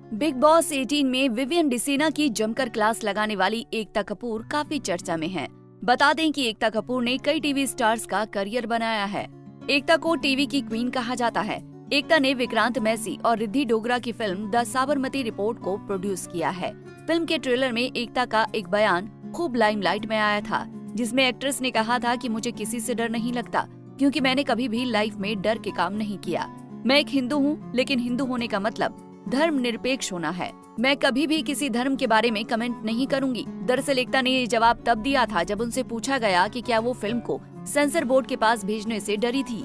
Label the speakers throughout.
Speaker 1: Big boss 18 में Vivian डिसीना की जमकर क्लास लगाने वाली एकता कपूर काफी चर्चा में हैं। बता दें कि एकता कपूर ने कई टीवी स्टार्स का करियर बनाया है। एकता को टीवी की क्वीन कहा जाता है। एकता ने विक्रांत मैसी और रिद्धि डोगरा की फिल्म द साबरमती रिपोर्ट को प्रोड्यूस किया है। फिल्म के ट्रेलर में एकता का एक बयान खूब लाइमलाइट में आया था, जिसमें एक्ट्रेस ने कहा था कि मुझे किसी से डर नहीं लगता, क्योंकि मैंने कभी भी लाइफ में डर के काम नहीं किया। मैं एक हिंदू हूँ, लेकिन हिंदू होने का मतलब धर्म निरपेक्ष होना है। मैं कभी भी किसी धर्म के बारे में कमेंट नहीं करूंगी। दरअसल एकता ने ये जवाब तब दिया था जब उनसे पूछा गया कि क्या वो फिल्म को सेंसर बोर्ड के पास भेजने से डरी थी।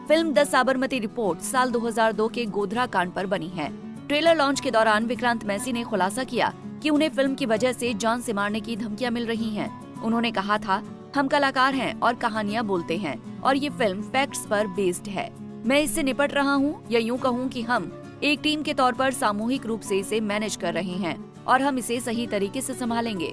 Speaker 1: फिल्म द साबरमती रिपोर्ट साल 2002 के गोधरा कांड पर बनी है। ट्रेलर लॉन्च के दौरान विक्रांत मैसी ने खुलासा किया कि उन्हें फिल्म की वजह से जान से मारने की धमकियां मिल रही हैं। उन्होंने कहा था, हम कलाकार हैं और कहानियां बोलते हैं और ये फिल्म फैक्ट्स पर बेस्ड है। मैं इससे निपट रहा हूँ, या यूँ कहूँ कि हम एक टीम के तौर पर सामूहिक रूप से इसे मैनेज कर रहे हैं और हम इसे सही तरीके से संभालेंगे।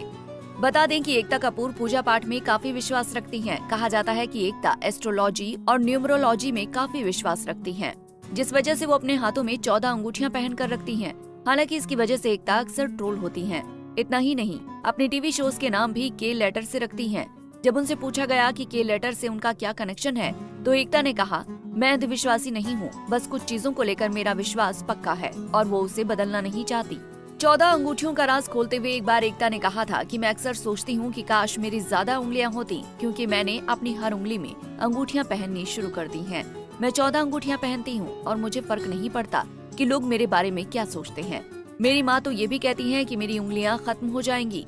Speaker 1: बता दें कि एकता कपूर पूजा पाठ में काफी विश्वास रखती हैं। कहा जाता है कि एकता एस्ट्रोलॉजी और न्यूमरोलॉजी में काफी विश्वास रखती हैं, जिस वजह से वो अपने हाथों में 14 अंगूठियां पहन कर रखती हैं। हालांकि इसकी वजह से एकता अक्सर ट्रोल होती हैं। इतना ही नहीं, अपने टीवी शोज के नाम भी के लेटर से रखती हैं। जब उनसे पूछा गया कि के लेटर से उनका क्या कनेक्शन है, तो एकता ने कहा, मैं अंधविश्वासी नहीं हूँ, बस कुछ चीजों को लेकर मेरा विश्वास पक्का है और वो उसे बदलना नहीं चाहती। 14 अंगूठियों का राज खोलते हुए एक बार एकता ने कहा था कि मैं अक्सर सोचती हूँ कि काश मेरी ज्यादा उंगलियां होती, क्योंकि मैंने अपनी हर उंगली में अंगूठियां पहननी शुरू कर दी हैं। मैं 14 अंगूठियां पहनती हूँ और मुझे फर्क नहीं पड़ता कि लोग मेरे बारे में क्या सोचते हैं। मेरी माँ तो ये भी कहती है कि मेरी उंगलियां खत्म हो जाएंगी।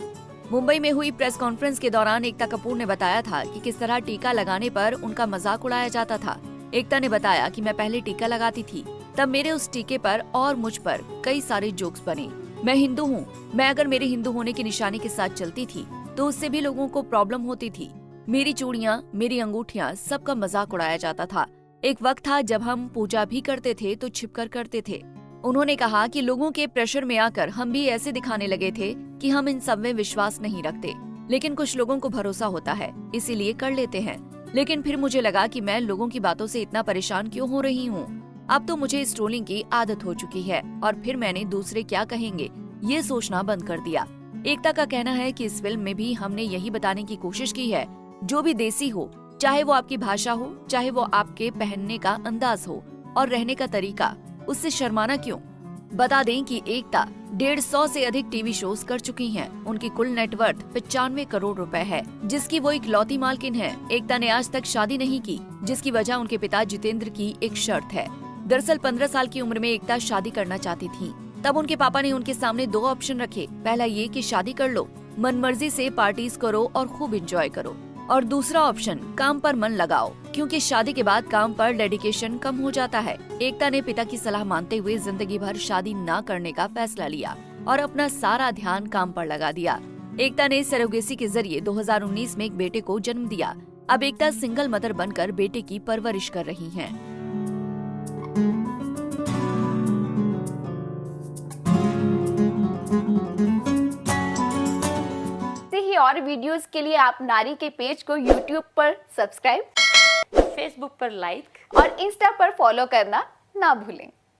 Speaker 1: मुंबई में हुई प्रेस कॉन्फ्रेंस के दौरान एकता कपूर ने बताया था कि किस तरह टीका लगाने पर उनका मजाक उड़ाया जाता था। एकता ने बताया कि मैं पहले टीका लगाती थी, तब मेरे उस टीके पर और मुझ पर कई सारे जोक्स बने। मैं हिंदू हूँ, मैं अगर मेरे हिंदू होने की निशानी के साथ चलती थी तो उससे भी लोगों को प्रॉब्लम होती थी। मेरी चूड़ियाँ, मेरी अंगूठियाँ, सबका मजाक उड़ाया जाता था। एक वक्त था जब हम पूजा भी करते थे तो छिपकर करते थे। उन्होंने कहा कि लोगों के प्रेशर में आकर हम भी ऐसे दिखाने लगे थे कि हम इन सब में विश्वास नहीं रखते, लेकिन कुछ लोगों को भरोसा होता है, इसीलिए कर लेते हैं। लेकिन फिर मुझे लगा कि मैं लोगों की बातों से इतना परेशान क्यों हो रही हूँ। अब तो मुझे इस ट्रोलिंग की आदत हो चुकी है और फिर मैंने दूसरे क्या कहेंगे ये सोचना बंद कर दिया। एकता का कहना है कि इस फिल्म में भी हमने यही बताने की कोशिश की है, जो भी देसी हो, चाहे वो आपकी भाषा हो, चाहे वो आपके पहनने का अंदाज हो और रहने का तरीका, उससे शर्माना क्यों। बता दें कि एकता 150 से अधिक टीवी शोज कर चुकी हैं। उनकी कुल नेटवर्थ 95 करोड़ रुपए है, जिसकी वो इकलौती मालकिन है। एकता ने आज तक शादी नहीं की, जिसकी वजह उनके पिता जितेंद्र की एक शर्त है। दरअसल 15 साल की उम्र में एकता शादी करना चाहती थी। तब उनके पापा ने उनके सामने 2 ऑप्शन रखे। पहला ये कि शादी कर लो, मनमर्जी से पार्टीज करो और खूब एंजॉय करो, और दूसरा ऑप्शन काम पर मन लगाओ, क्योंकि शादी के बाद काम पर डेडिकेशन कम हो जाता है। एकता ने पिता की सलाह मानते हुए जिंदगी भर शादी न करने का फैसला लिया और अपना सारा ध्यान काम पर लगा दिया। एकता ने सरोगेसी के जरिए 2019 में एक बेटे को जन्म दिया। अब एकता सिंगल मदर बनकर बेटे की परवरिश कर रही हैं।
Speaker 2: और वीडियोस के लिए आप नारी के पेज को YouTube पर सब्सक्राइब,
Speaker 3: फेसबुक पर लाइक
Speaker 2: और इंस्टा पर फॉलो करना ना भूलें।